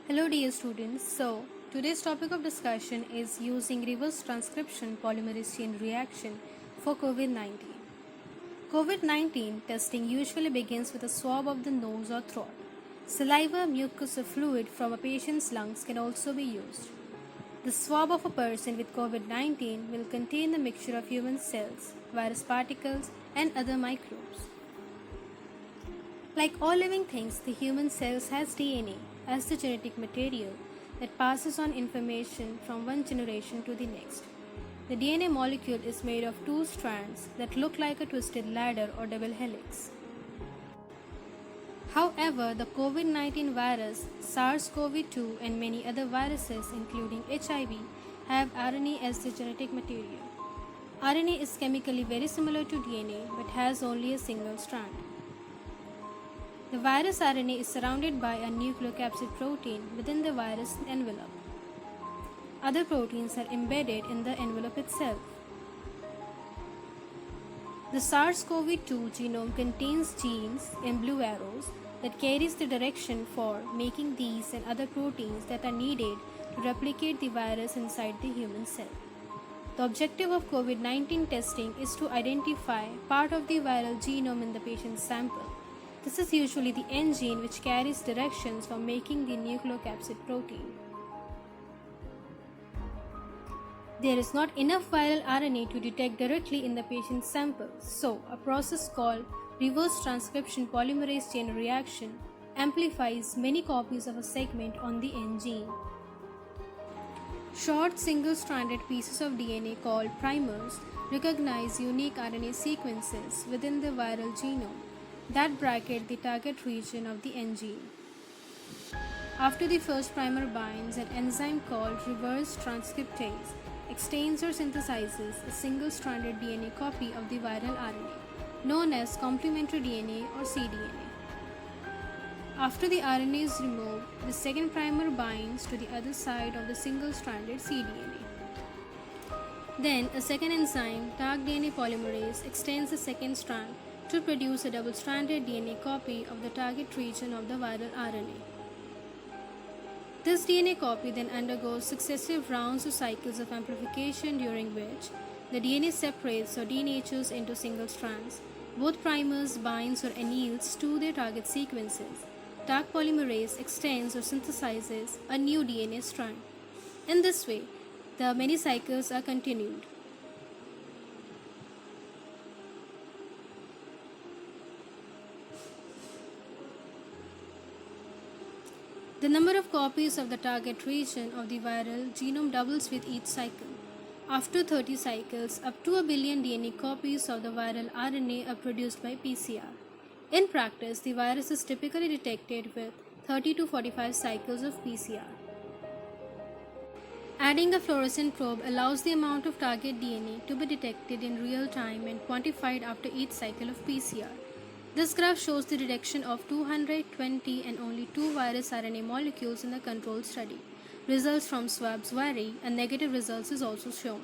Hello dear students. Today's topic of discussion is using reverse transcription polymerase chain reaction for COVID-19. COVID-19 testing usually begins with a swab of the nose or throat. Saliva, mucus or fluid from a patient's lungs can also be used. The swab of a person with COVID-19 will contain the mixture of human cells, virus particles and other microbes. Like all living things, the human cells has DNA as the genetic material that passes on information from one generation to the next. The DNA molecule is made of two strands that look like a twisted ladder or double helix. However, the COVID-19 virus, SARS-CoV-2 and many other viruses including HIV have RNA as the genetic material. RNA is chemically very similar to DNA but has only a single strand. The virus RNA is surrounded by a nucleocapsid protein within the virus envelope. Other proteins are embedded in the envelope itself. The SARS-CoV-2 genome contains genes in blue arrows that carries the direction for making these and other proteins that are needed to replicate the virus inside the human cell. The objective of COVID-19 testing is to identify part of the viral genome in the patient's sample. This is usually the N gene which carries directions for making the nucleocapsid protein. There is not enough viral RNA to detect directly in the patient's sample, so a process called reverse transcription polymerase chain reaction amplifies many copies of a segment on the N gene. Short single-stranded pieces of DNA called primers recognize unique RNA sequences within the viral genome that bracket the target region of the N gene. After the first primer binds, an enzyme called reverse transcriptase extends or synthesizes a single-stranded DNA copy of the viral RNA, known as complementary DNA or cDNA. After the RNA is removed, the second primer binds to the other side of the single-stranded cDNA. Then, a second enzyme, TARC-DNA polymerase, extends the second strand to produce a double-stranded DNA copy of the target region of the viral RNA. This DNA copy then undergoes successive rounds or cycles of amplification during which the DNA separates or denatures into single strands. Both primers binds or anneals to their target sequences. TARC polymerase extends or synthesizes a new DNA strand. In this way, the many cycles are continued. The number of copies of the target region of the viral genome doubles with each cycle. After 30 cycles, up to 1 billion DNA copies of the viral RNA are produced by PCR. In practice, the virus is typically detected with 30 to 45 cycles of PCR. Adding a fluorescent probe allows the amount of target DNA to be detected in real time and quantified after each cycle of PCR. This graph shows the detection of 220 and only 2 virus RNA molecules in the control study. Results from swabs vary and negative results is also shown.